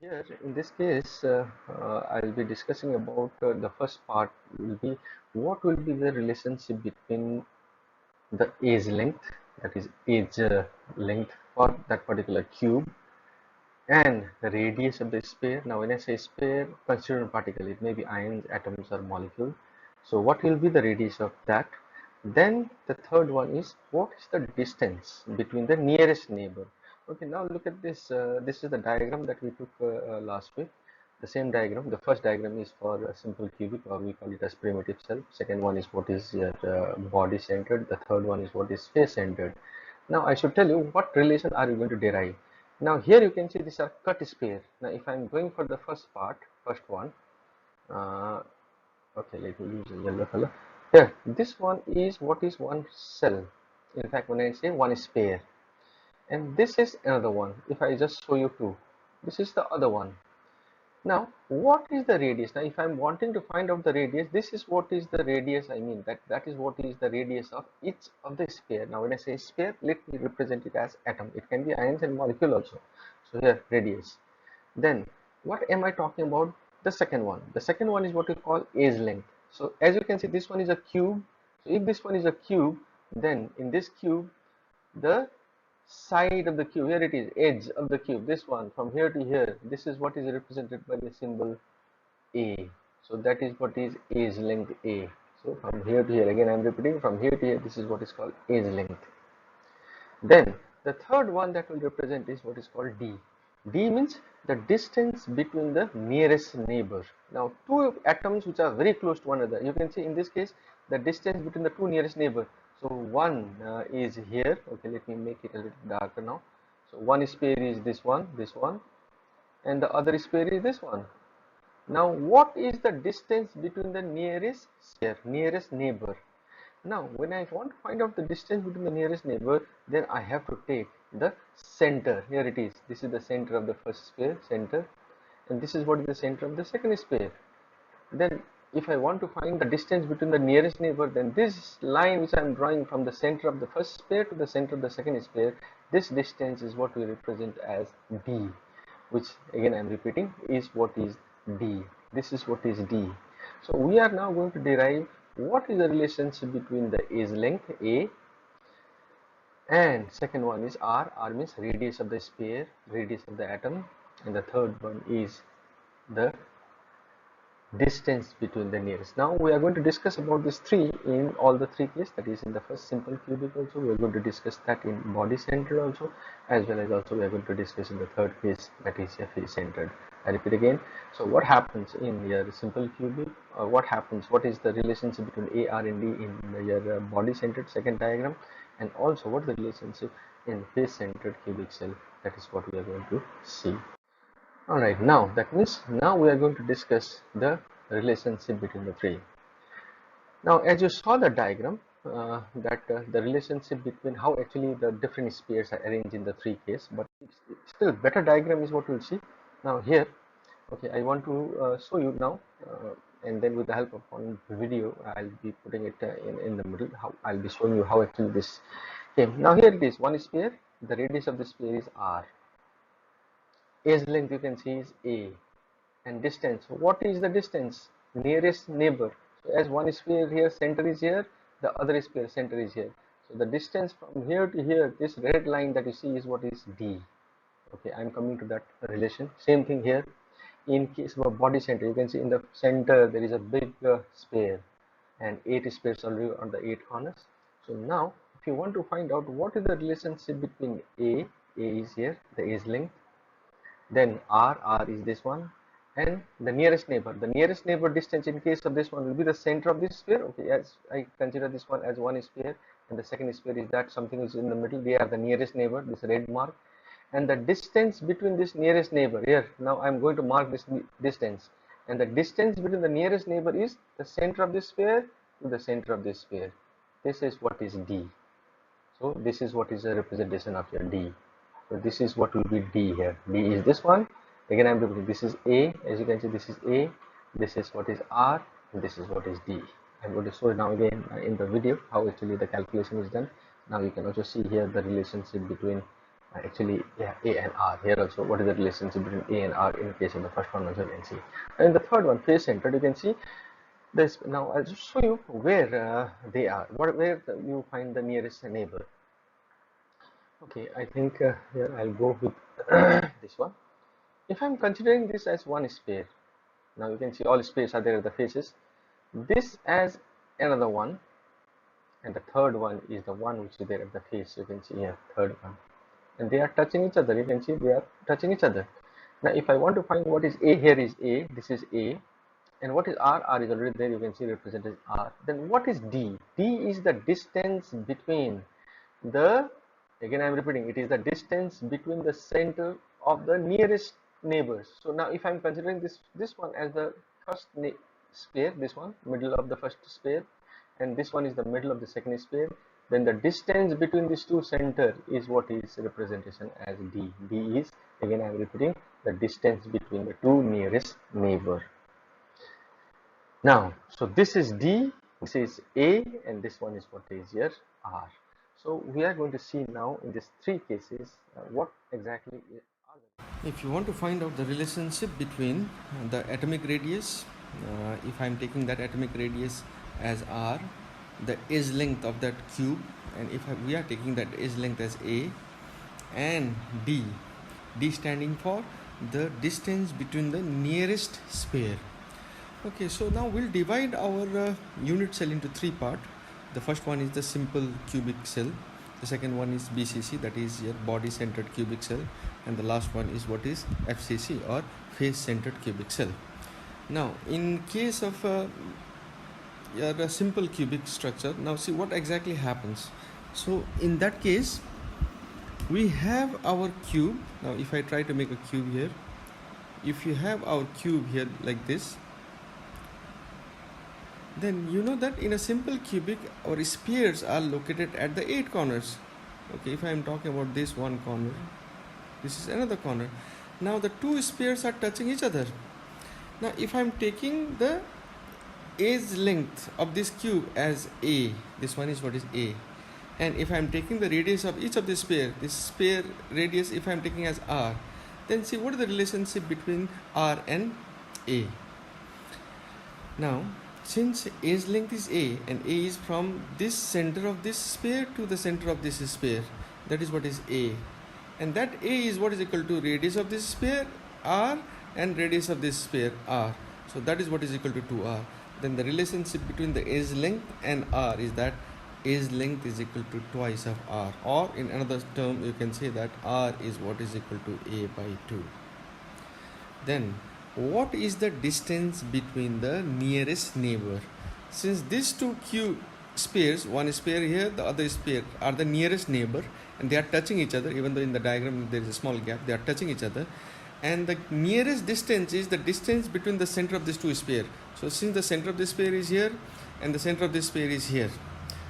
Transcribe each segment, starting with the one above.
Here in this case, I'll be discussing about the first part will be what will be the relationship between the edge length, that is edge length for that particular cube, and the radius of the sphere. Now when I say sphere, consider a particle, it may be ions, atoms or molecule. So what will be the radius of that? Then the third one is what is the distance between the nearest neighbor. Okay, now look at this. This is the diagram that we took last week. The same diagram. The first diagram is for a simple cubic, or we call it as primitive cell. Second one is what is your body centered. The third one is what is face centered. Now I should tell you what relation are you going to derive. Now here you can see these are cut sphere. Now if I am going for the first part, first one, uh, okay, let me use a yellow color. Here, this one is what is one cell. In fact, when I say one sphere, and this is another one. If I just show you two, this is the other one. Now, what is the radius? Now, if I'm wanting to find out the radius, this is what is the radius. I mean that is what is the radius of each of the sphere. Now, when I say sphere, let me represent it as atom. It can be ions and molecule also. So here, radius. Then, what am I talking about? The second one. The second one is what we call edge length. So, as you can see, this one is a cube. So, if this one is a cube, then in this cube, the side of the cube, here it is, edge of the cube, this one from here to here, this is what is represented by the symbol A. So that is what is edge length A. So from here to here, again I am repeating, from here to here, this is what is called edge length. Then the third one that will represent is what is called D. D means the distance between the nearest neighbor. Now two atoms which are very close to one another, you can see in this case the distance between the two nearest neighbor. So one is here. Okay, let me make it a little darker now. So one sphere is this one, and the other sphere is this one. Now what is the distance between the nearest sphere, nearest neighbor? Now, when I want to find out the distance between the nearest neighbor, then I have to take the center. Here it is. This is the center of the first sphere, center, and this is what is the center of the second sphere. Then, if I want to find the distance between the nearest neighbor, then this line which I am drawing from the center of the first sphere to the center of the second sphere, this distance is what we represent as D, which again I am repeating is what is D. This is what is D. So we are now going to derive what is the relationship between the edge length A, and second one is R. R means radius of the sphere, radius of the atom, and the third one is the distance between the nearest. Now we are going to discuss about these three in all the three cases, that is in the first simple cubic also, we are going to discuss that in body centered also, as well as also we are going to discuss in the third case, that is face centered. I repeat again. So what happens in your simple cubic, what is the relationship between A, R and D in your body centered second diagram, and also what is the relationship in face centered cubic cell. That is what we are going to see. Alright, now that means now we are going to discuss the relationship between the three. Now as you saw the diagram, the relationship between how actually the different spheres are arranged in the three cases, but still better diagram is what we'll see. Now here, okay, I want to show you now, and then with the help of one video, I'll be putting it in the middle, how I'll be showing you how actually this came. Now here it is, one sphere, the radius of the sphere is R. Edge length you can see is A, and distance. What is the distance? Nearest neighbor. So as one sphere here, center is here, the other sphere center is here. So the distance from here to here, this red line that you see is what is D. Okay, I'm coming to that relation. Same thing here. In case of a body center, you can see in the center there is a big sphere, and 8 spheres already on the 8 corners. So now, if you want to find out what is the relationship between A is here, the edge length, then R is this one, and the nearest neighbor distance in case of this one will be the center of this sphere. Okay, as I consider this one as one sphere, and the second sphere is that something is in the middle, they are the nearest neighbor, this red mark, and the distance between this nearest neighbor here, now I am going to mark this distance, and the distance between the nearest neighbor is the center of this sphere to the center of this sphere. This is what is D. So this is what is a representation of your D. So this is what will be D here. D is this one. Again I am repeating, this is A. As you can see, this is A. This is what is R. And this is what is D. I'm going to show now again in the video how actually the calculation is done. Now you can also see here the relationship between Actually, yeah, A and R. Here also, what is the relationship between A and R in case of the first one also you can see. And the third one, face centered, you can see this. Now I'll just show you where they are, where you find the nearest neighbor. Okay, I think here I'll go with this one. If I'm considering this as one sphere, now you can see all spheres are there at the faces. This as another one, and the third one is the one which is there at the face. You can see here, third one, and they are touching each other. You can see they are touching each other. Now, if I want to find what is A, here is A, this is A, and what is R? R is already there. You can see represented as R. Then what is D? D is the distance between the, again I am repeating, it is the distance between the center of the nearest neighbors. So now if I am considering this one as the first sphere, this one middle of the first sphere, and this one is the middle of the second sphere, then the distance between these two center is what is representation as D. D is, again I am repeating, the distance between the two nearest neighbor. Now, so this is D, this is A, and this one is what is here R. So we are going to see now in these three cases what exactly are the. If you want to find out the relationship between the atomic radius, if I am taking that atomic radius as R, the edge length of that cube, and if we are taking that edge length as A, and D standing for the distance between the nearest sphere. Okay, so now we'll divide our unit cell into three parts. The first one is the simple cubic cell. The second one is BCC, that is your body centered cubic cell, and the last one is what is FCC, or face centered cubic cell. Now in case of a simple cubic structure, now see what exactly happens. So in that case, we have our cube. Now if I try to make a cube here, if you have our cube here like this, then you know that in a simple cubic our spheres are located at the 8 corners. Okay, if I am talking about this one corner, this is another corner. Now the two spheres are touching each other. Now if I am taking the edge length of this cube as A, this one is what is A, and if I am taking the radius of each of the sphere, this sphere radius if I am taking as R, then see what is the relationship between R and A. Now since edge length is A, and A is from this center of this sphere to the center of this sphere, that is what is A, and that A is what is equal to radius of this sphere R and radius of this sphere R, so that is what is equal to 2R. Then the relationship between the edge length and R is that edge length is equal to twice of R, or in another term you can say that R is what is equal to A by 2. Then what is the distance between the nearest neighbor? Since these two cube spheres, one sphere here, the other sphere, are the nearest neighbor, and they are touching each other, even though in the diagram there is a small gap, they are touching each other, and the nearest distance is the distance between the center of these two spheres. So since the center of this sphere is here and the center of this sphere is here,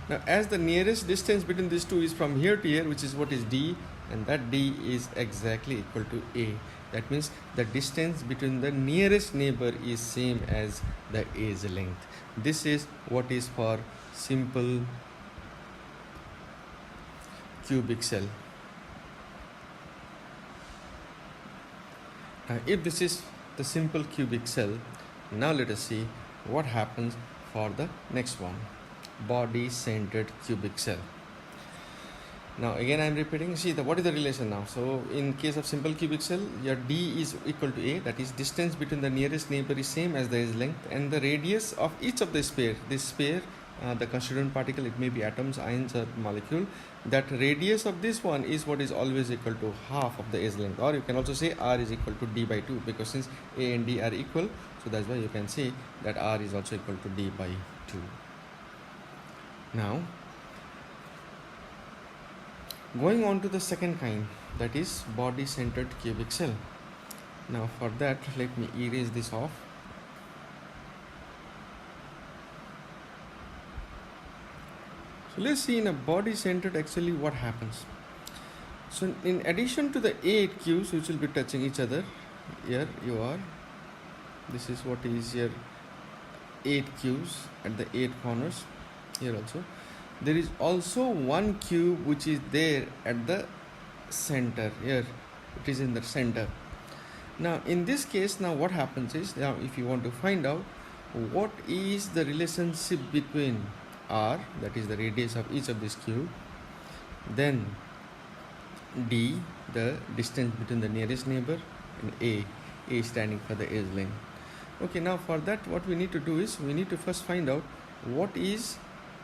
now as the nearest distance between these two is from here to here, which is what is D, and that D is exactly equal to A. That means the distance between the nearest neighbor is same as the edge length. This is what is for simple cubic cell. Now if this is the simple cubic cell, now let us see what happens for the next one, body centered cubic cell. Now again I am repeating, see what is the relation now. So in case of simple cubic cell, your D is equal to A, that is distance between the nearest neighbor is same as the edge length, and the radius of each of the sphere, this sphere, the constituent particle, it may be atoms, ions or molecule, that radius of this one is what is always equal to half of the edge length, or you can also say R is equal to D by 2, because since A and D are equal, so that's why you can say that R is also equal to D by 2. Now going on to the second kind, that is body centered cubic cell. Now for that, let me erase this off. So let's see in a body centered actually what happens. So in addition to the 8 cubes which will be touching each other, here you are, this is what is your 8 cubes at the 8 corners. Here also there is also one cube which is there at the center. Here it is in the center. Now in this case, now what happens is, now if you want to find out what is the relationship between r, that is the radius of each of this cube, then d, the distance between the nearest neighbor, and a standing for the edge length. Okay, now for that what we need to do is we need to first find out what is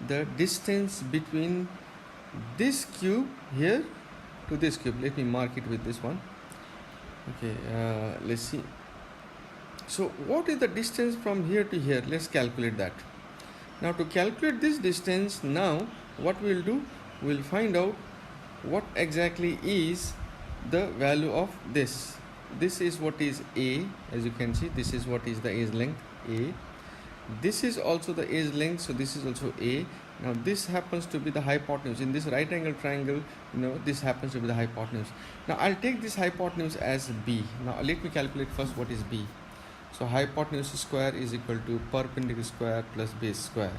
the distance between this cube here to this cube. Let me mark it with this one. Okay, let's see. So what is the distance from here to here? Let's calculate that. Now to calculate this distance, now what we will do, we will find out what exactly is the value of this. This is what is a, as you can see, this is what is the edge length a. This is also the edge length, so this is also a. Now this happens to be the hypotenuse. In this right angle triangle, this happens to be the hypotenuse. Now I'll take this hypotenuse as b. Now let me calculate first what is b. So hypotenuse square is equal to perpendicular square plus base square.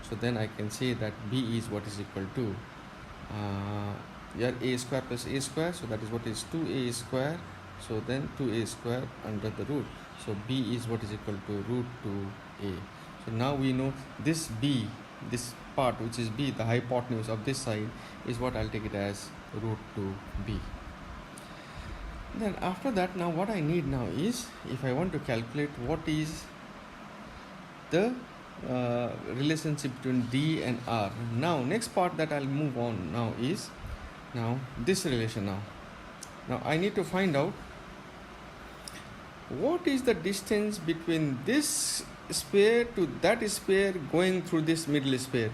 So then I can say that b is what is equal to here a square plus a square. So that is what is 2a square. So then 2a square under the root. So b is what is equal to root 2a. So now we know this b, this part which is b, the hypotenuse of this side, is what I'll take it as root 2b. Then after that, now what I need now is, if I want to calculate what is the relationship between d and r. Now next part that I'll move on now is now this relation. Now I need to find out what is the distance between this sphere to that sphere going through this middle sphere,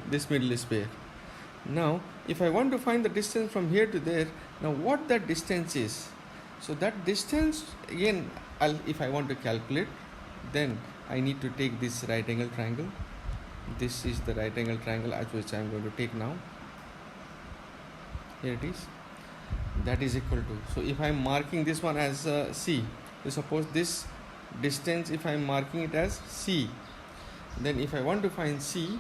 Now if I want to find the distance from here to there, now what that distance is. So that distance again, if I want to calculate, then I need to take this right angle triangle. This is the right angle triangle at which I am going to take now. Here it is. That is equal to, so if I am marking this one as c, so suppose this distance, if I am marking it as c, then if I want to find c,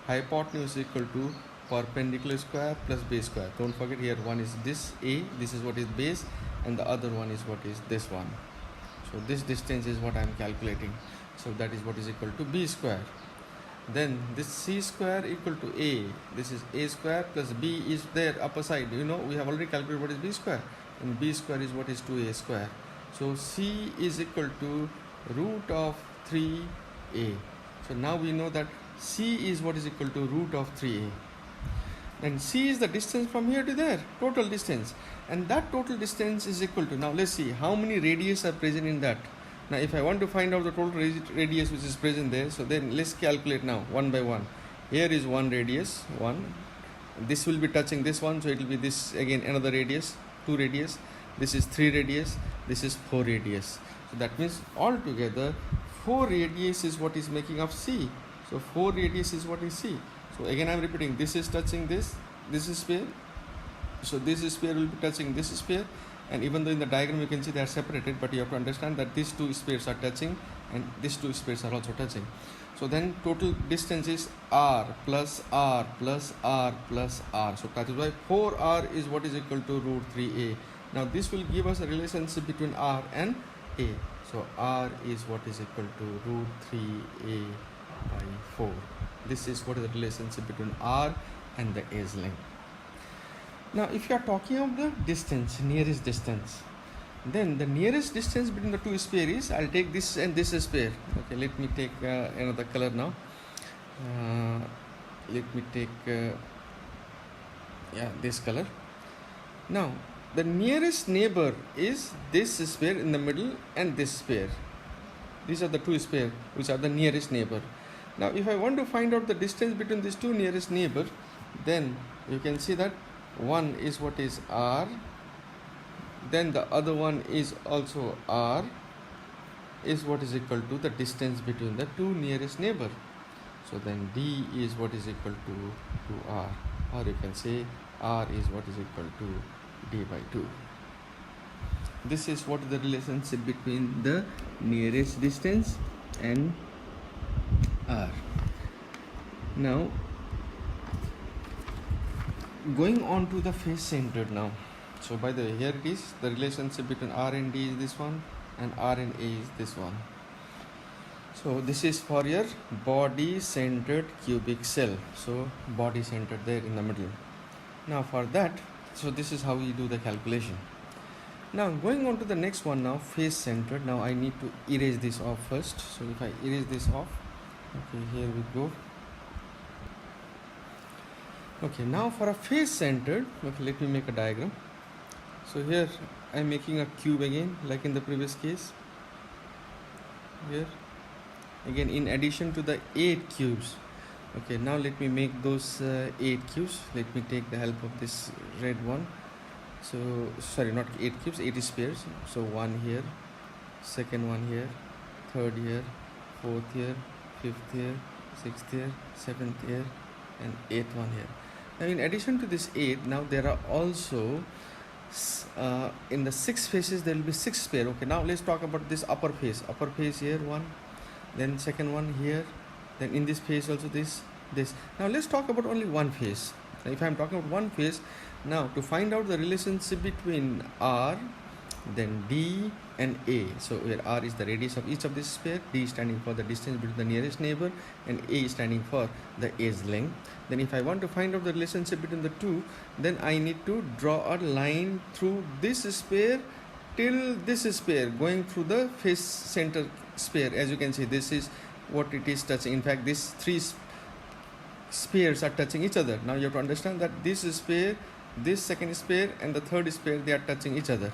hypotenuse is equal to perpendicular square plus base square. Don't forget, here one is this a, this is what is base, and the other one is what is this one. So this distance is what I am calculating. So that is what is equal to b square. Then this c square equal to a, this is a square plus b is there upper side. We have already calculated what is b square, and b square is what is 2a square. So c is equal to root of 3a. So now we know that c is what is equal to root of 3a. Then c is the distance from here to there, total distance, and that total distance is equal to, now let's see how many radius are present in that. Now if I want to find out the total radius which is present there, so then let's calculate now one by one. Here is one radius, one, this will be touching this one, so it will be this again another radius, 2 radius, this is 3 radius, this is 4 radius. So that means altogether 4 radius is what is making up c. So 4 radius is what is c. So again I am repeating, this is touching this is sphere, so this sphere will be touching this sphere, and even though in the diagram you can see they are separated, but you have to understand that these 2 spheres are touching and these 2 spheres are also touching. So then total distance is r plus r plus r plus r. So that is why 4r is what is equal to root 3a. Now this will give us a relationship between r and a. So r is what is equal to root 3a by 4. This is what is the relationship between r and the edge length. Now if you are talking of the distance, nearest distance, then the nearest distance between the 2 spheres is, I'll take this and this sphere. Okay, let me take another color now. Let me take this color. Now the nearest neighbor is this sphere in the middle and this sphere. These are the 2 spheres which are the nearest neighbor. Now if I want to find out the distance between these 2 nearest neighbor, then you can see that one is what is r, then the other one is also r, is what is equal to the distance between the 2 nearest neighbor. So then d is what is equal to r, or you can say r is what is equal to d by 2. This is what is the relationship between the nearest distance and r. Now going on to the face centered now. So by the way, here it is, the relationship between R and D is this one, and R and A is this one. So this is for your body centered cubic cell. So body centered there in the middle. Now for that, so this is how we do the calculation. Now going on to the next one now, face centered. Now I need to erase this off first. So if I erase this off, okay, here we go. Okay, now for a face centered, okay, let me make a diagram. So here I am making a cube again, like in the previous case. Here again, in addition to the 8 cubes. Okay, now let me make those 8 cubes. Let me take the help of this red one. So sorry, not 8 cubes, 8 spheres. So one here, second one here, third here, fourth here, fifth here, sixth here, seventh here, and eighth one here. Now in addition to this 8, now there are also in the 6 faces there will be 6 sphere. Okay, now let's talk about this upper face. Upper face here, one, then second one here, then in this face also this. Now let's talk about only one face. Now if I am talking about one face, now to find out the relationship between R, then D and A. So where R is the radius of each of this sphere, D standing for the distance between the nearest neighbor, and A standing for the edge length. Then if I want to find out the relationship between the two, then I need to draw a line through this sphere till this sphere, going through the face center sphere. As you can see, this is what it is touching. In fact, these 3 spheres are touching each other. Now you have to understand that this sphere, this second sphere, and the third sphere, they are touching each other.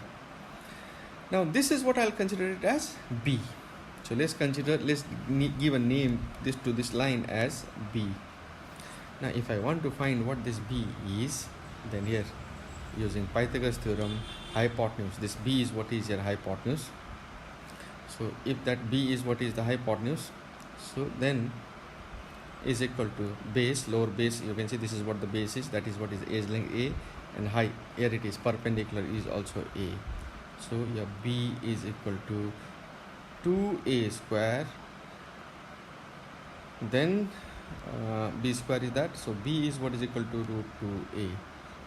Now this is what I'll consider it as B. So let's give a name to this line as B. Now if I want to find what this B is, then here using Pythagoras theorem, hypotenuse, this B is what is your hypotenuse. So if that B is what is the hypotenuse, so then is equal to base, lower base, you can see this is what the base is, that is what is edge length A, and height, here it is perpendicular, is also A. So your B is equal to 2A square, then B square is that, so B is what is equal to root 2A.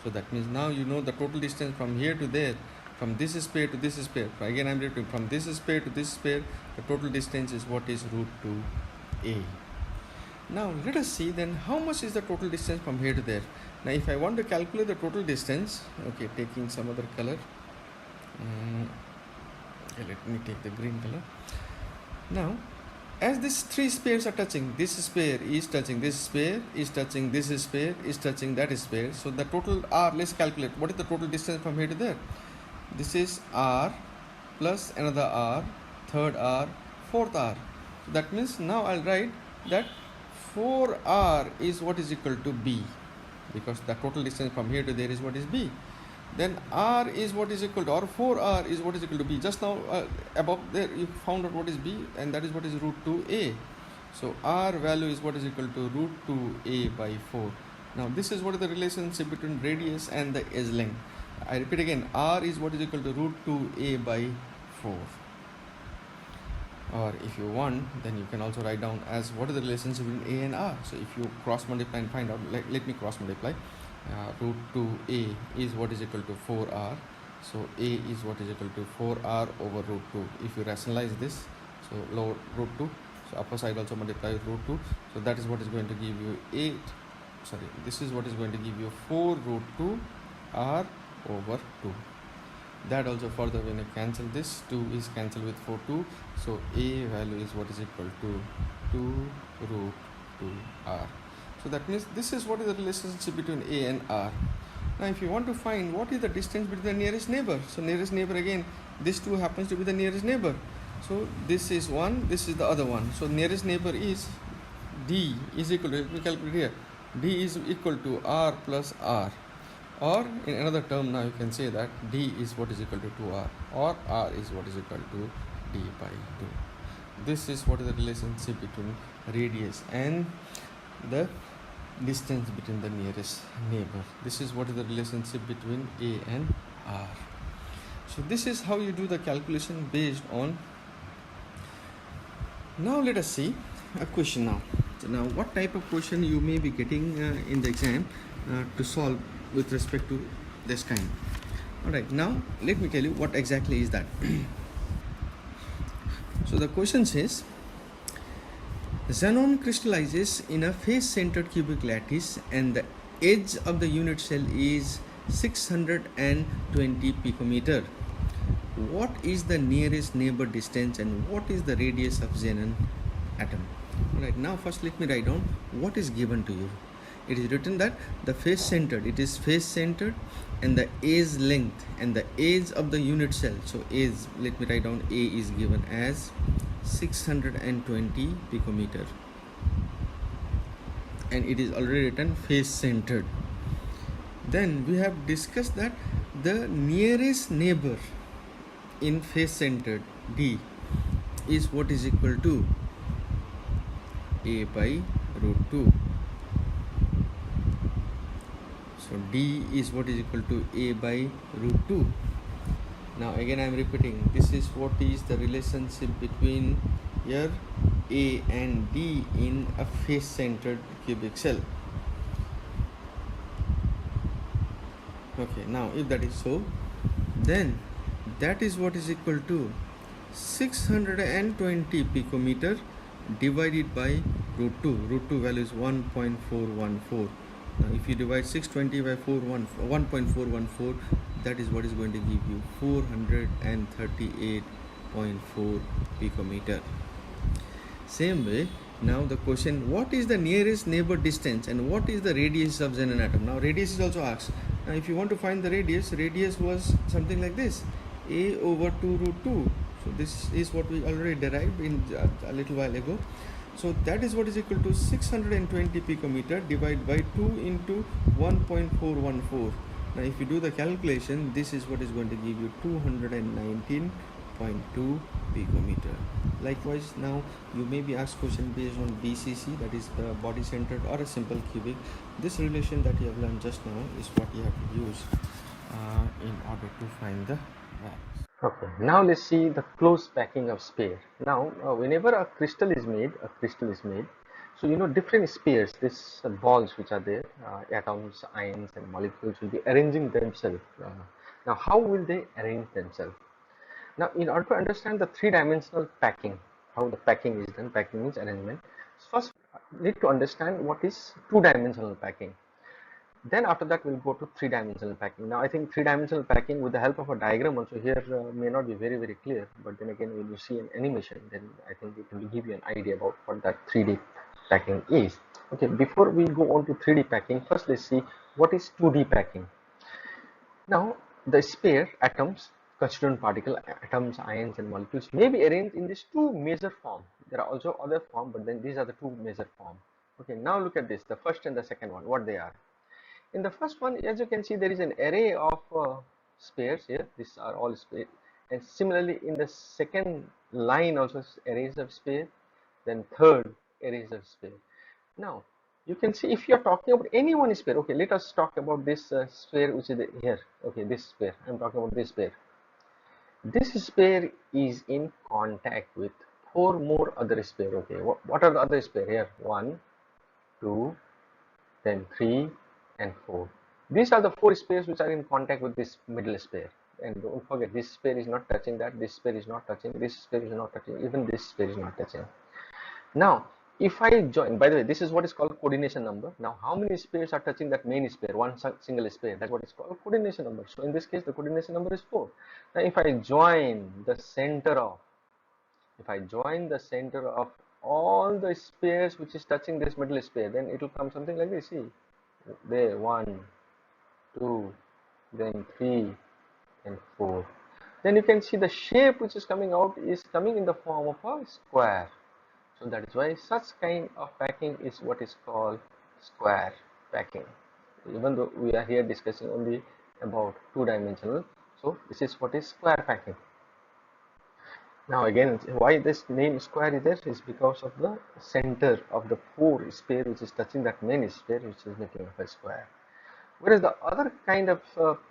So that means now you know the total distance from here to there, from this sphere to this sphere. Again I am repeating, from this sphere to this sphere, the total distance is what is root 2A. Now let us see then how much is the total distance from here to there. Now if I want to calculate the total distance, okay, taking some other color, okay, let me take the green color. Now as these 3 spheres are touching, this sphere is touching this sphere, is touching this sphere, is touching that sphere. So the total R, let's calculate what is the total distance from here to there. This is R plus another R, third R, fourth R. So that means now I'll write that 4R is what is equal to B, because the total distance from here to there is what is B. Then R is what is equal to, or 4R is what is equal to B. Just now above there you found out what is B, and that is what is root 2A. So R value is what is equal to root 2A by 4. Now this is what is the relationship between radius and the edge length. I repeat again, R is what is equal to root 2A by 4. Or if you want, then you can also write down as what is the relationship between A and R. So if you cross multiply and find out, let me cross multiply. Root 2A is what is equal to 4R. So A is what is equal to 4R over root 2. If you rationalize this, so lower root 2, so upper side also multiply with root 2. So that is what is going to give you this is what is going to give you 4 root 2 R over 2. That also further, when you cancel this, 2 is cancelled with 4, 2. So A value is what is equal to 2 root 2 R. So that means this is what is the relationship between A and R. Now if you want to find what is the distance between the nearest neighbor, so nearest neighbor, again this 2 happens to be the nearest neighbor. So this is one, this is the other one. So nearest neighbor is D is equal to, let me calculate here, D is equal to R plus R. Or in another term, now you can say that D is what is equal to 2R, or R is what is equal to D by 2. This is what is the relationship between radius and the distance between the nearest neighbor. This is what is the relationship between A and R. So this is how you do the calculation based on. Now let us see a question now. So now what type of question you may be getting in the exam to solve with respect to this kind. Alright, now let me tell you what exactly is that. So the question says, xenon crystallizes in a face-centered cubic lattice and the edge of the unit cell is 620 picometer. What is the nearest neighbor distance and what is the radius of xenon atom? Alright, now first let me write down what is given to you. It is written that the face centered, it is face centered, and the edge length and the edge of the unit cell. So edge, let me write down, A is given as 620 picometer, and it is already written face centered. Then we have discussed that the nearest neighbor in face centered, D, is what is equal to A by root 2. So D is what is equal to A by root 2. Now again I am repeating, this is what is the relationship between here A and D in a face centered cubic cell. Okay, now if that is so, then that is what is equal to 620 picometer divided by root 2. Root 2 value is 1.414. Now if you divide 620 by 1.414, that is what is going to give you 438.4 picometer. Same way, now the question, what is the nearest neighbor distance and what is the radius of xenon atom? Now radius is also asked. Now if you want to find the radius was something like this, A over 2 root 2. So this is what we already derived in a little while ago. So that is what is equal to 620 picometer divided by 2 into 1.414. Now if you do the calculation, this is what is going to give you 219.2 picometer. Likewise, now you may be asked question based on BCC, that is body centered, or a simple cubic. This relation that you have learned just now is what you have to use in order to find the values. Okay, now let's see the close packing of sphere. Now, whenever a crystal is made, so you know different spheres, these balls which are there, atoms, ions, and molecules will be arranging themselves. Now, how will they arrange themselves? Now, in order to understand the three-dimensional packing, how the packing is done, packing means arrangement. First, need to understand what is two-dimensional packing. Then after that we'll go to three-dimensional packing. Now I think three-dimensional packing with the help of a diagram also here may not be very clear, but then again when you see an animation, then I think it will give you an idea about what that 3D packing is. Okay, before we go on to 3D packing, first let's see what is 2D packing. Now the sphere, atoms, constituent particle, atoms, ions, and molecules may be arranged in these two major forms. There are also other forms, but then these are the two major forms. Okay, now look at this, the first and the second one, what they are. In the first one, as you can see, there is an array of spheres here. These are all spheres. And similarly, in the second line also arrays of sphere. Then third arrays of sphere. Now, you can see if you are talking about any one sphere. Okay, let us talk about this sphere which is here. Okay, this sphere. I am talking about this sphere. This sphere is in contact with four more other spheres. Okay, what are the other spheres here? 1, 2, then 3 and 4. These are the four spheres which are in contact with this middle sphere. And don't forget, this sphere is not touching that, this sphere is not touching, this sphere is not touching, even this sphere is not touching. Now, if I join, by the way, this is what is called coordination number. Now, how many spheres are touching that main sphere, one single sphere? That's what is called coordination number. So, in this case, the coordination number is 4. Now, if I join the center of all the spheres which is touching this middle sphere, then it will come something like this. See, there 1, 2, then 3 and 4. Then you can see the shape which is coming out is coming in the form of a square. So that is why such kind of packing is what is called square packing. Even though we are here discussing only about two-dimensional, so this is what is square packing. Now again, why this name square is there is because of the center of the four sphere which is touching that main sphere, which is making up a square. Whereas the other kind of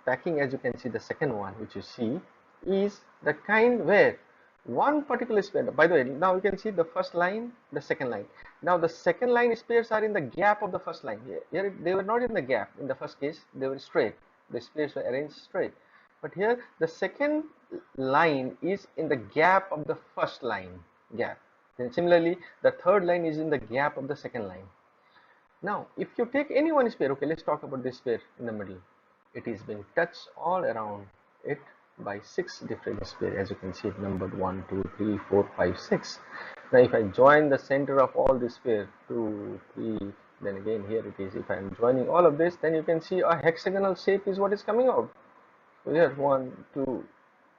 packing, as you can see, the second one which you see, is the kind where one particular sphere, by the way, now you can see the first line, the second line. Now the second line spheres are in the gap of the first line. Here they were not in the gap. In the first case, they were straight. The spheres were arranged straight. But here the second line is in the gap of the first line gap. Then similarly, the third line is in the gap of the second line. Now, if you take any one sphere, okay, let's talk about this sphere in the middle. It is being touched all around it by 6 different spheres, as you can see, numbered 1, 2, 3, 4, 5, 6. Now, if I join the center of all this sphere, 2, 3, then again here it is. If I am joining all of this, then you can see a hexagonal shape is what is coming out. So here 1, 2,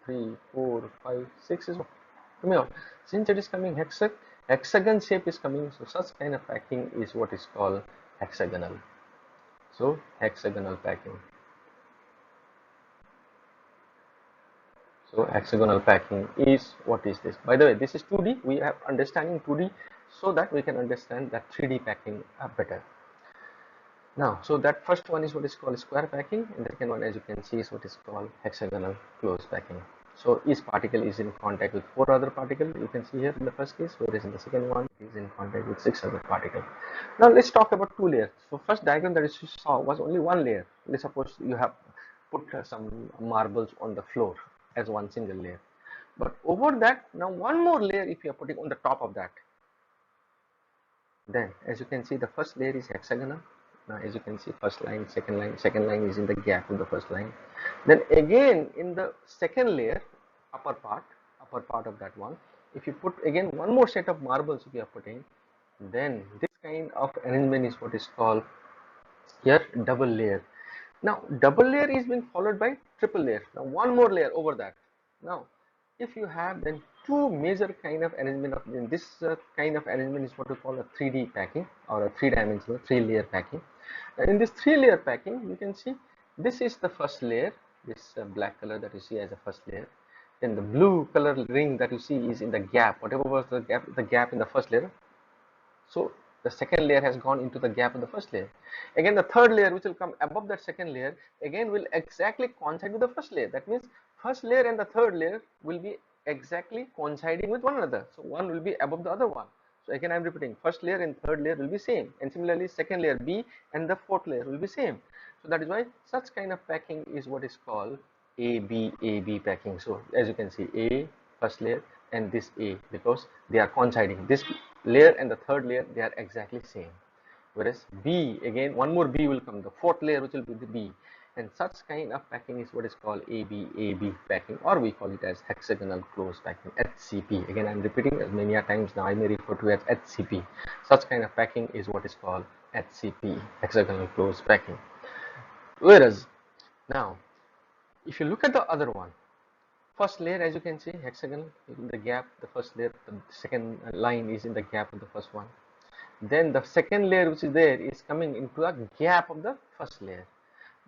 3, 4, 5, 6 is coming out. Since it is coming hexagon shape is coming, so such kind of packing is what is called hexagonal. So hexagonal packing. So hexagonal packing is what is this? By the way, this is 2D. We have understanding 2D so that we can understand that 3D packing better. Now, so that first one is what is called square packing, and the second one, as you can see, is what is called hexagonal close packing. So each particle is in contact with 4 other particles. You can see here in the first case, whereas in the second one it is in contact with 6 other particles. Now let's talk about 2 layers. So first diagram that you saw was only 1 layer. Let's suppose you have put some marbles on the floor as one single layer. But over that, now one more layer if you are putting on the top of that. Then, as you can see, the first layer is hexagonal. Now, as you can see, first line, second line is in the gap of the first line. Then again, in the second layer, upper part of that one, if you put again one more set of marbles if you are putting, then this kind of arrangement is what is called here double layer. Now, double layer is being followed by triple layer. Now, one more layer over that. Now, if you have then two major kind of arrangement of in this kind of arrangement is what we call a 3D packing or a 3-dimensional 3-layer packing. In this 3-layer packing, you can see this is the first layer, this black color that you see as a first layer. Then the blue color ring that you see is in the gap, whatever was the gap in the first layer. So the second layer has gone into the gap of the first layer. Again, the third layer, which will come above that second layer, again will exactly coincide with the first layer. That means first layer and the third layer will be exactly coinciding with one another. So one will be above the other one. So again, I am repeating, first layer and third layer will be same, and similarly second layer B and the fourth layer will be same. So that is why such kind of packing is what is called AB packing. So as you can see, A first layer and this A, because they are coinciding. This layer and the third layer, they are exactly same. Whereas B, again one more B will come, the fourth layer which will be the B, and such kind of packing is what is called AB packing, or we call it as hexagonal close packing, HCP. Again, I'm repeating as many times now, I may refer to as HCP. Such kind of packing is what is called HCP, hexagonal close packing. Whereas now, if you look at the other one, first layer, as you can see, hexagonal in the gap, the first layer, the second line is in the gap of the first one. Then the second layer which is there is coming into a gap of the first layer.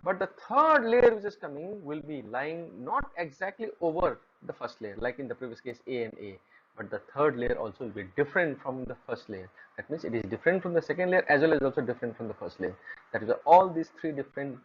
But the third layer which is coming will be lying not exactly over the first layer, like in the previous case A and A, but the third layer also will be different from the first layer. That means it is different from the second layer as well as also different from the first layer. That is why all these three different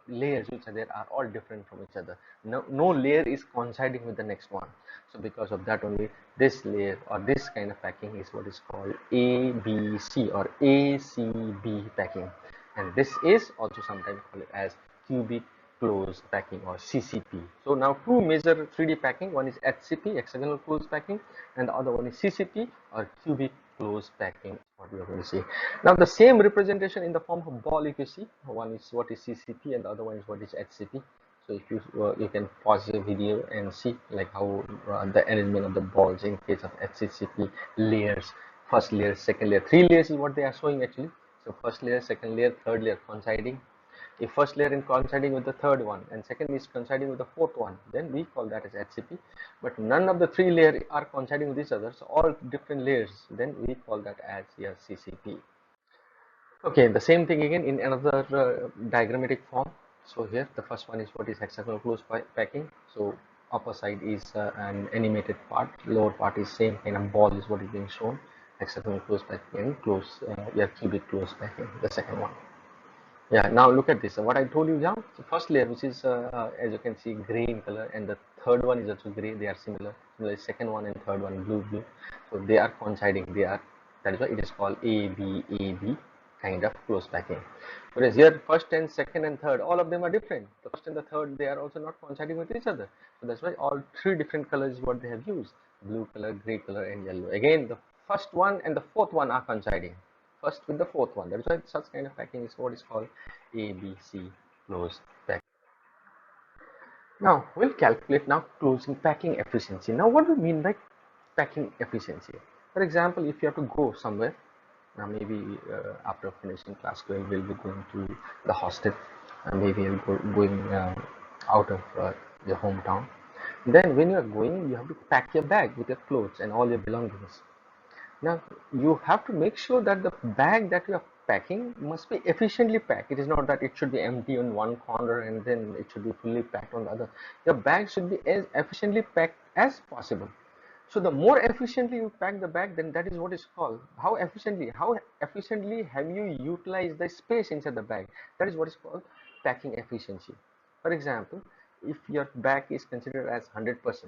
layers which are there are all different from each other. No layer is coinciding with the next one. So because of that only, this layer or this kind of packing is what is called ABC or ACB packing, and this is also sometimes called as cubic close packing or CCP. So now two major 3D packing, one is HCP, hexagonal close packing, and the other one is CCP or cubic close packing, what we are going to see. Now the same representation in the form of ball, if you see, one is what is CCP and the other one is what is HCP. So if you can pause the video and see like how the arrangement of the balls in case of HCCP layers, first layer, second layer, 3 layers is what they are showing actually. So first layer, second layer, third layer coinciding. If first layer is coinciding with the third one and second is coinciding with the fourth one, then we call that as HCP. But none of the 3 layers are coinciding with each other, so all different layers, then we call that as here CCP. Okay, the same thing again in another diagrammatic form. So here the first one is what is hexagonal close packing. So upper side is an animated part, lower part is same kind of ball is what is being shown. Hexagonal close packing and cubic close packing, the second one. Yeah, now look at this. What I told you now, the first layer, which is as you can see, gray in color, and the third one is also gray. They are similar. Similarly, second one and third one blue. So they are coinciding. That is why it is called AB. kind of close packing. Whereas here, first and second and third, all of them are different. The first and the third, they are also not coinciding with each other. So that's why all three different colors is what they have used: blue color, gray color, and yellow. Again, the first one and the fourth one are coinciding. First with the fourth one. That is why such kind of packing is what is called ABC close packing. Now we'll calculate now closing packing efficiency. Now what do we mean by packing efficiency? For example, if you have to go somewhere, now maybe after finishing class 12, we'll be going to the hostel, and maybe going out of your hometown. Then when you are going, you have to pack your bag with your clothes and all your belongings. Now you have to make sure that the bag that you are packing must be efficiently packed. It is not that it should be empty on one corner and then it should be fully packed on the other. Your bag should be as efficiently packed as possible. So the more efficiently you pack the bag, then that is what is called how efficiently have you utilized the space inside the bag. That is what is called packing efficiency. For example, if your bag is considered as 100%,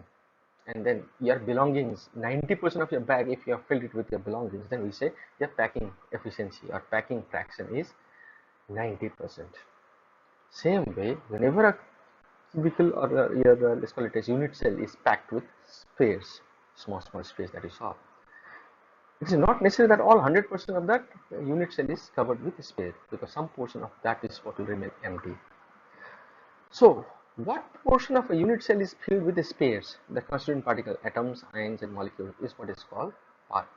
and then your belongings 90% of your bag, if you have filled it with your belongings, then we say your packing efficiency or packing fraction is 90%. Same way, whenever a cubicle or your let's call it as unit cell is packed with spares, small space that you saw, it is not necessary that all 100% of that unit cell is covered with spare, because some portion of that is what will remain empty. So what portion of a unit cell is filled with spares, the constituent particle, atoms, ions, and molecules, is what is called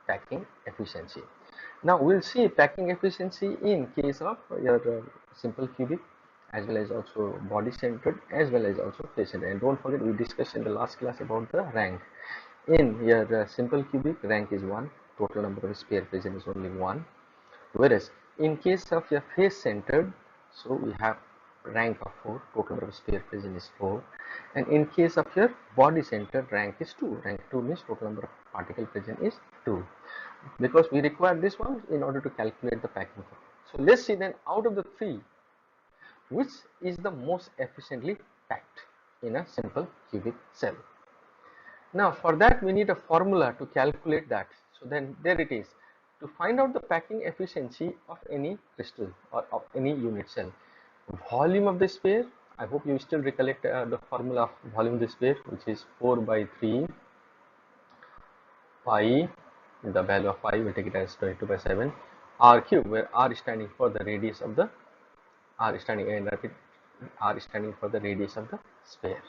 packing efficiency. Now we'll see packing efficiency in case of your simple cubic, as well as also body centered, as well as also face centered. And don't forget, we discussed in the last class about the rank. In your simple cubic, rank is 1, total number of spare present is only 1. Whereas in case of your face centered, so we have rank of 4, total number of spare present is 4. And in case of your body centered, rank is 2. Rank 2 means total number of particle present is 2. Because we require this one in order to calculate the packing. So let's see then, out of the three, which is the most efficiently packed in a simple cubic cell. Now for that we need a formula to calculate that. So then there it is. To find out the packing efficiency of any crystal or of any unit cell, volume of the sphere, I hope you still recollect the formula of volume of the sphere, which is 4 by 3 pi, the value of pi we take it as 22 by 7, r cube, where r is standing for the radius of the r is standing and r is standing for the radius of the sphere.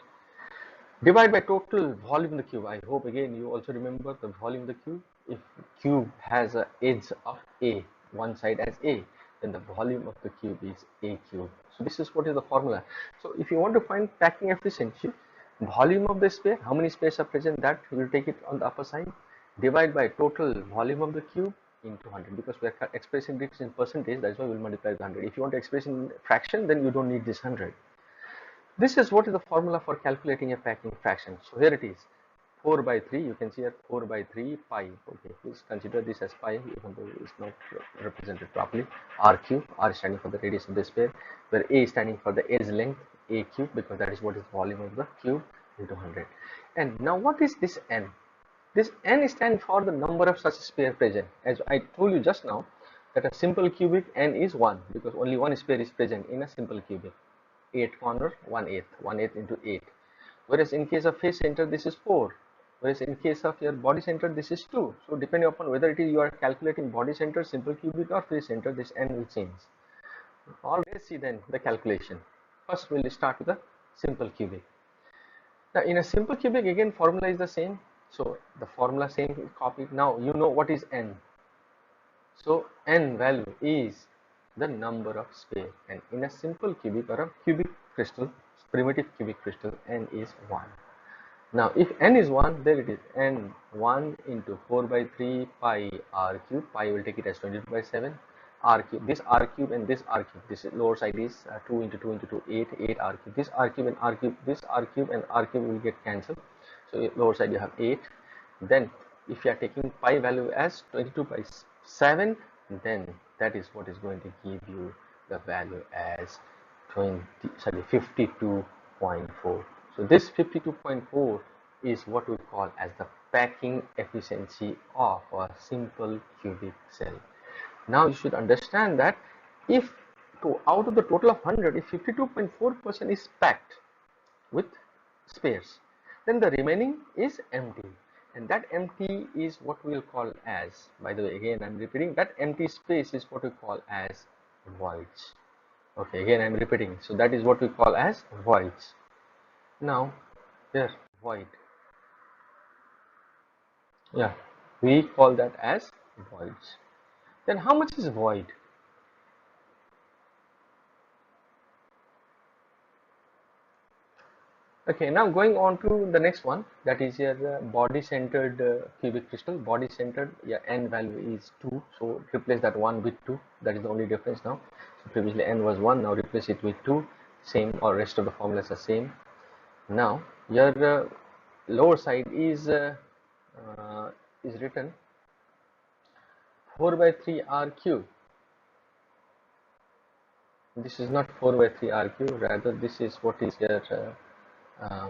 Divide by total volume of the cube. I hope again you also remember the volume of the cube. If cube has an edge of a, one side as a, then the volume of the cube is a cube. So this is what is the formula. So if you want to find packing efficiency, volume of the sphere, how many spares are present, that you will take it on the upper side. Divide by total volume of the cube into 100, because we are expressing this in percentage, that's why we'll multiply the 100. If you want to express in fraction, then you don't need this 100. This is what is the formula for calculating a packing fraction. So here it is, 4 by 3, you can see here 4 by 3 pi. Okay, please consider this as pi, even though it's not represented properly. R cube, R is standing for the radius of the sphere, where A is standing for the edge length, A cube, because that is what is the volume of the cube, into 100. And now what is this N? This N stands for the number of such sphere present. As I told you just now, that a simple cubic N is 1, because only one sphere is present in a simple cubic. 8 corner, 1/8 into 8. Whereas in case of face center, this is 4. Whereas in case of your body center, this is 2. So depending upon whether it is you are calculating body center, simple cubic, or face center, this N will change. All let's see then the calculation. First we'll start with a simple cubic. Now in a simple cubic, again formula is the same. So the formula same copied. Now you know what is N. So N value is the number of sphere, and in a simple cubic or a cubic crystal, primitive cubic crystal, N is 1. Now if N is 1, there it is, N 1 into 4 by 3 pi r cube, pi will take it as 22 by 7, r cube, this r cube and this r cube, this lower side is 2 into 2 into 2, 8 r cube, this r cube and r cube, this r cube and r cube will get cancelled, so lower side you have 8. Then if you are taking pi value as 22 by 7, then that is what is going to give you the value as 52.4. So this 52.4 is what we call as the packing efficiency of a simple cubic cell. Now you should understand that if out of the total of 100, if 52.4% is packed with spares, then the remaining is empty, and that empty is what we will call as, by the way, again I'm repeating, that empty space is what we call as voids. Okay, again I'm repeating, so that is what we call as voids. Now here, void, yeah, we call that as voids. Then how much is void? Okay, now going on to the next one, that is your body-centered cubic crystal. Body-centered, yeah, n value is 2, so replace that 1 with 2. That is the only difference now. So previously n was 1, now replace it with 2. Same, or rest of the formulas are same. Now your lower side is written 4 by 3 r cube. This is not 4 by 3 r cube, rather this is what is here.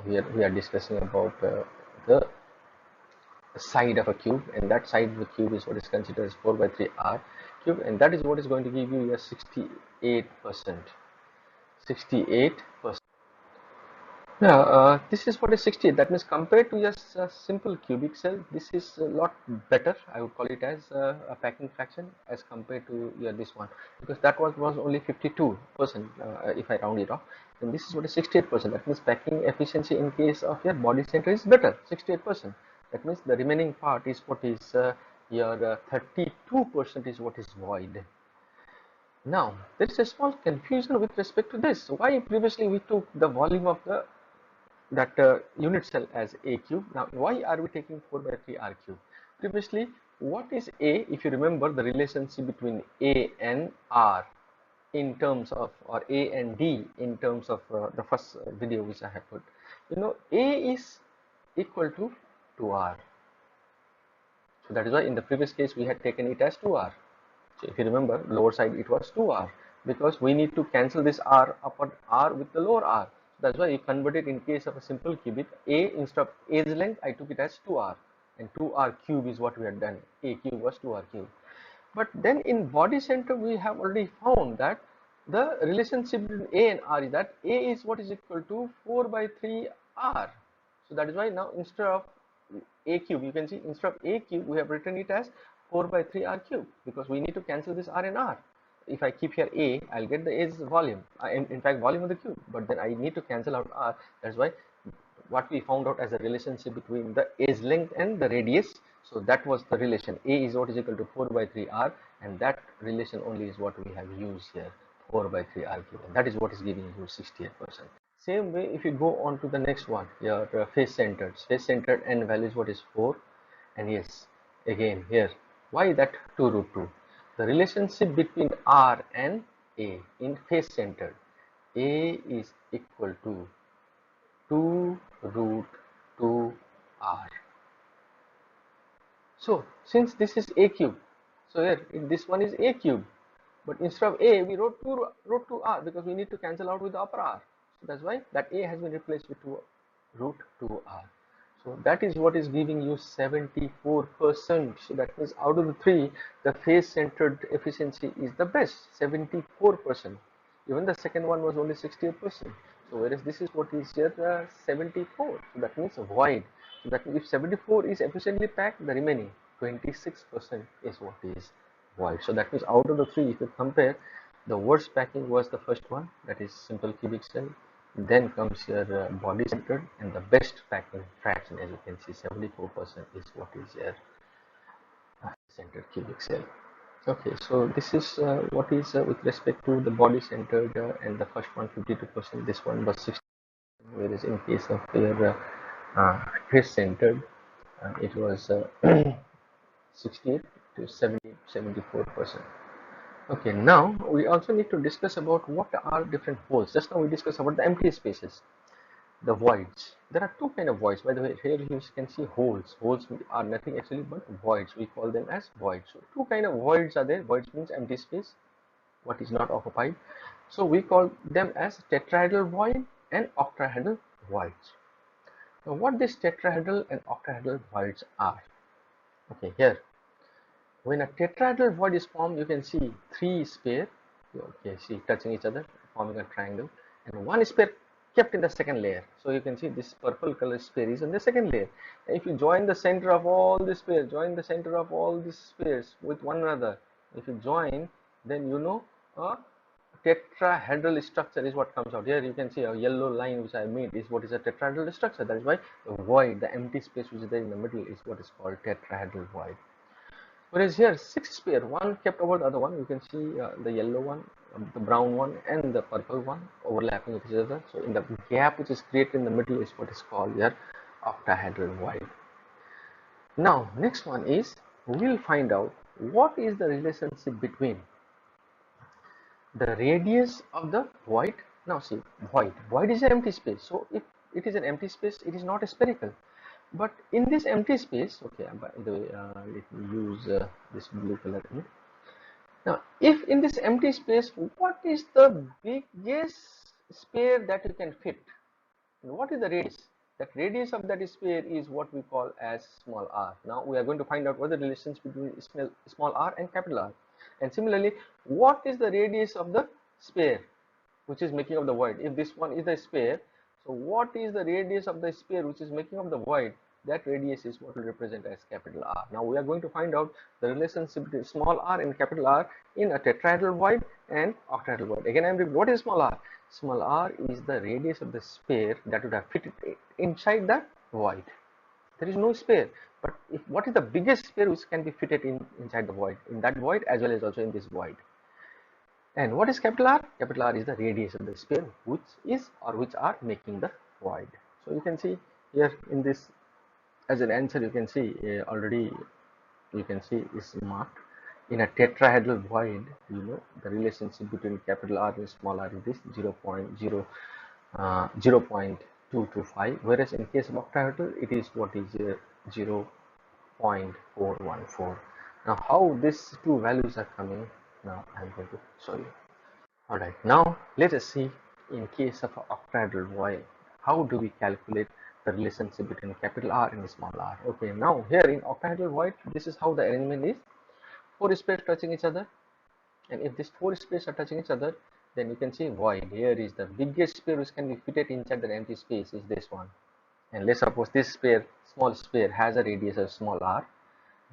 We are discussing about the side of a cube, and that side of the cube is what is considered as 4 by 3 r cube, and that is what is going to give you a 68%. 68%. Yeah, this is what is 68. That means compared to just a simple cubic cell, this is a lot better. I would call it as a packing fraction as compared to this one, because that was only 52% if I round it off. Then this is what is 68%. That means packing efficiency in case of your body center is better, 68%. That means the remaining part is what is your 32% is what is void. Now, there is a small confusion with respect to this. So why previously we took the volume of the that unit cell as a cube. Now, why are we taking 4 by 3 r cube? Previously, what is a? If you remember the relationship between a and r in terms of, or a and d in terms of the first video which I have put, a is equal to 2r. So that is why in the previous case we had taken it as 2r. So if you remember, lower side it was 2r, because we need to cancel this r upon r with the lower r. That's why you convert it in case of a simple cubic. A, instead of a's length, I took it as 2r, and 2r cube is what we had done. A cube was 2r cube. But then in body center we have already found that the relationship between a and r is that a is what is equal to 4 by 3 r. So that is why now instead of a cube, you can see instead of a cube we have written it as 4 by 3 r cube, because we need to cancel this r and r. If I keep here a, I'll get the a's volume, in fact volume of the cube, but then I need to cancel out r. That's why what we found out as a relationship between the a's length and the radius. So that was the relation. A is what is equal to 4 by 3 r, and that relation only is what we have used here, 4 by 3 r cube, and that is what is giving you 68%. Same way, if you go on to the next one, your face-centered n value is what is 4, and yes, again here, why that 2 root 2? The relationship between r and a in face-centered, a is equal to 2 root 2 r. So since this is a cube, so here this one is a cube, but instead of a we wrote 2 root 2 r, because we need to cancel out with the upper r. So that's why that a has been replaced with 2 root 2 r. So that is what is giving you 74%. So that means out of the three, the face-centered efficiency is the best, 74%. Even the second one was only 68%. So whereas this is what is here 74. So that means void. So that if 74 is efficiently packed, the remaining 26% is what is void. So that means out of the three, if you compare, the worst packing was the first one, that is simple cubic cell. Then comes your body centered, and the best packing fraction, as you can see, 74% is what is your centered cubic cell. Okay, so this is what is with respect to the body centered, and the first one 52%, this one was 60%, whereas in case of your face centered, it was 68 to 70, 74%. Okay, now we also need to discuss about what are different holes. Just now we discussed about the empty spaces, the voids. There are two kind of voids. By the way, here you can see holes. Holes are nothing actually but voids. We call them as voids. So two kind of voids are there. Voids means empty space, what is not occupied. So we call them as tetrahedral void and octahedral voids. Now what these tetrahedral and octahedral voids are? Okay, here When a tetrahedral void is formed, you can see three spheres, okay, see touching each other, forming a triangle, and one sphere kept in the second layer. So you can see this purple color sphere is in the second layer. And if you join the center of all the spheres, join the center of all these spheres with one another, if you join, then you know a tetrahedral structure is what comes out. Here you can see a yellow line which I made is what is a tetrahedral structure. That is why the void, the empty space which is there in the middle, is what is called tetrahedral void. Whereas here, six sphere, one kept over the other one. You can see the yellow one, the brown one, and the purple one overlapping with each other. So in the gap which is created in the middle is what is called here octahedral void. Now, next one is we'll find out what is the relationship between the radius of the void. Now see, void is an empty space. So if it is an empty space, it is not spherical. But in this empty space, okay, by the way, let me use this blue color here. Now, if in this empty space, what is the biggest sphere that you can fit? And what is the radius? That radius of that sphere is what we call as small r. Now, we are going to find out what the relations between small r and capital R. And similarly, what is the radius of the sphere which is making up the void? If this one is the sphere, so what is the radius of the sphere which is making up the void? That radius is what will represent as capital R. Now we are going to find out the relationship between small r and capital R in a tetrahedral void and octahedral void. Again, I am repeating, what is small r? Small r is the radius of the sphere that would have fitted inside the void. There is no sphere, but what is the biggest sphere which can be fitted inside the void, in that void as well as also in this void? And what is capital R? Capital R is the radius of the sphere which are making the void. So you can see here in this as an answer, you can see already you can see is marked in a tetrahedral void. You know the relationship between capital R and small r is this 0.225, whereas in case of octahedral it is what is 0.414. Now how these two values are coming, now I am going to show you. Alright, now let us see in case of octahedral void, how do we calculate the relationship between capital R and small r. Okay, now here in octahedral void, this is how the arrangement is. Four spheres touching each other, and if these four spheres are touching each other, then you can see void. Here is the biggest sphere which can be fitted inside the empty space is this one. And let's suppose this sphere, small sphere, has a radius of small r.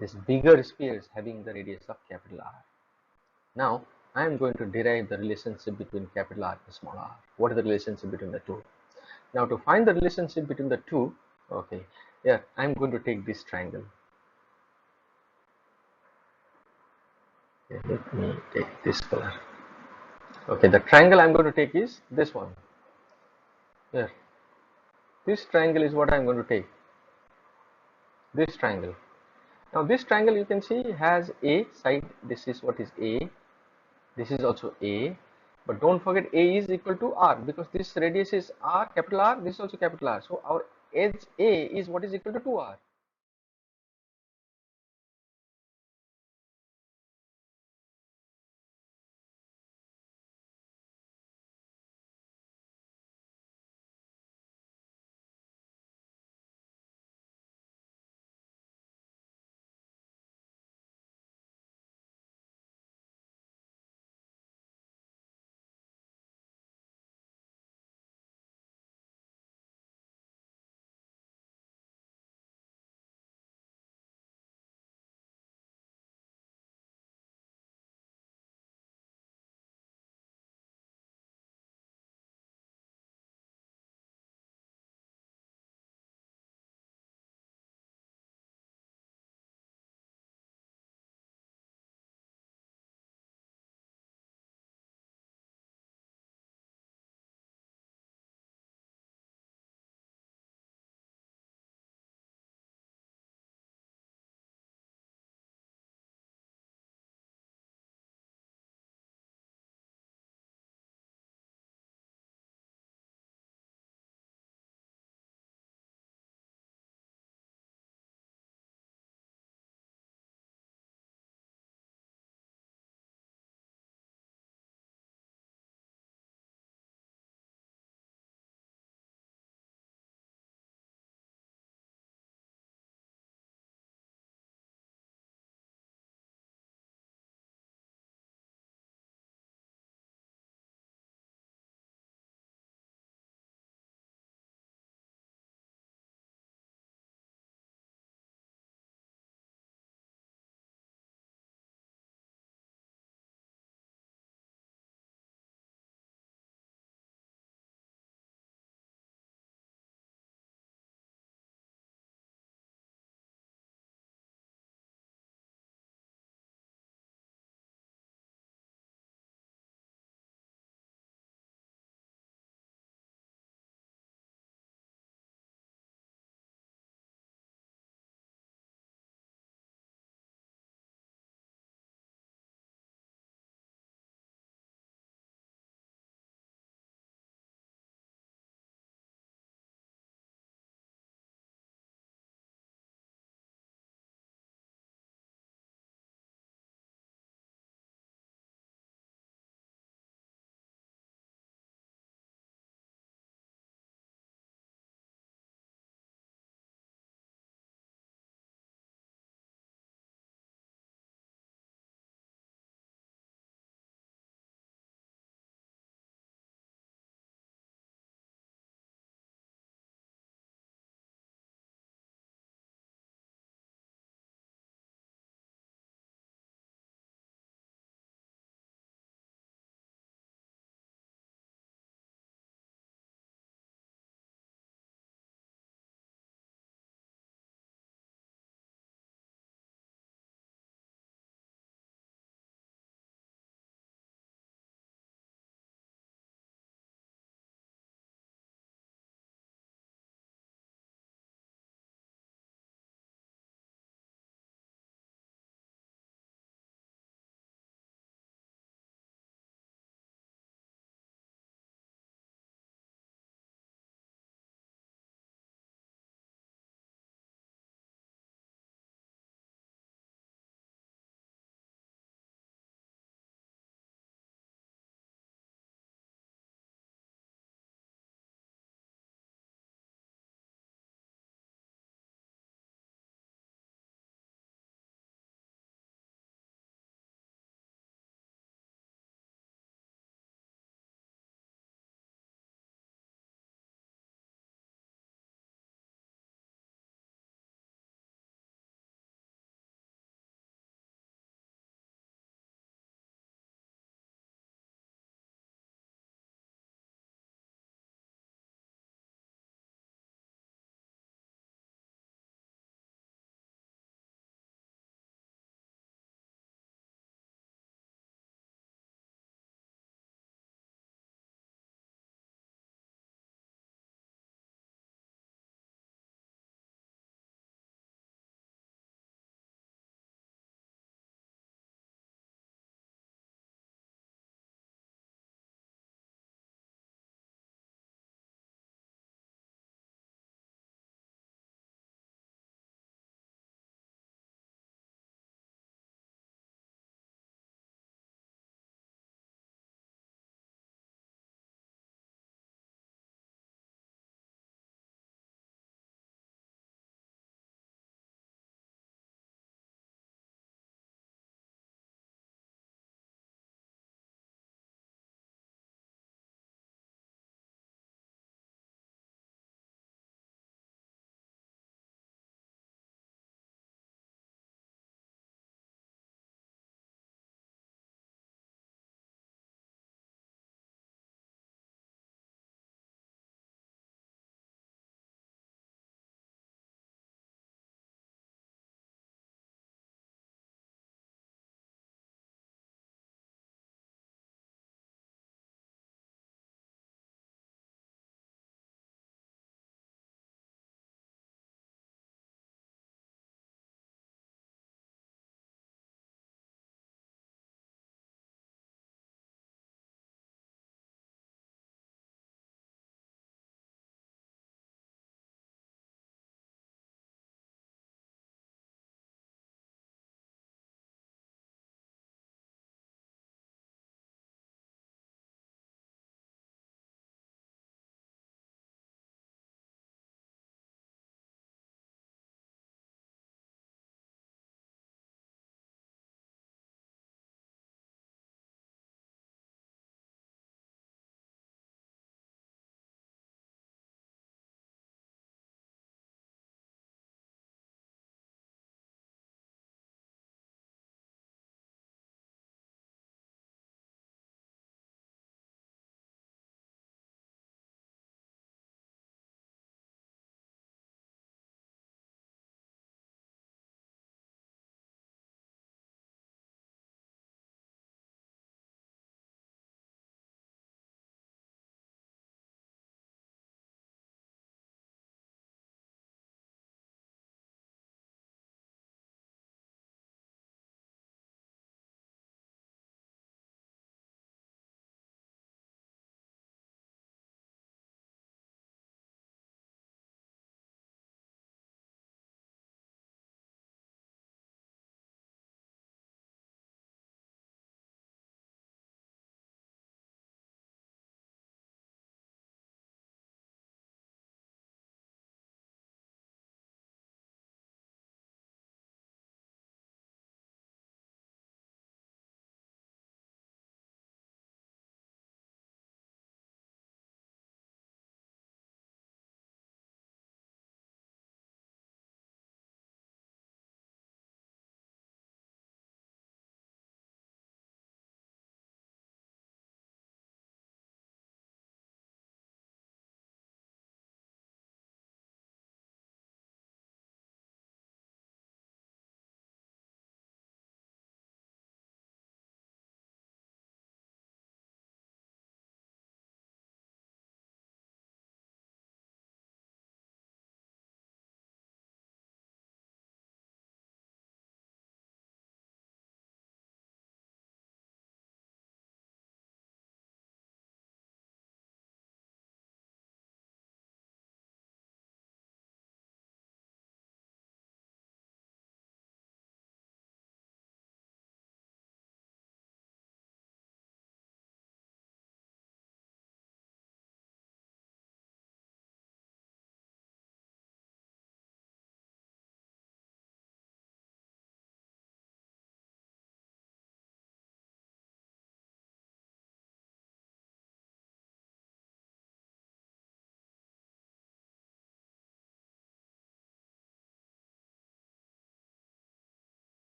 This bigger sphere is having the radius of capital R. Now, I am going to derive the relationship between capital R and small r. What is the relationship between the two? Now, to find the relationship between the two, okay, yeah, I am going to take this triangle. Okay, let me take this color. Okay, the triangle I am going to take is this one. Here, this triangle is what I am going to take. This triangle. Now, this triangle you can see has a side. This is what is a. This is also a. But don't forget a is equal to r because this radius is r, capital R. This is also capital R. So our edge a is what is equal to 2r.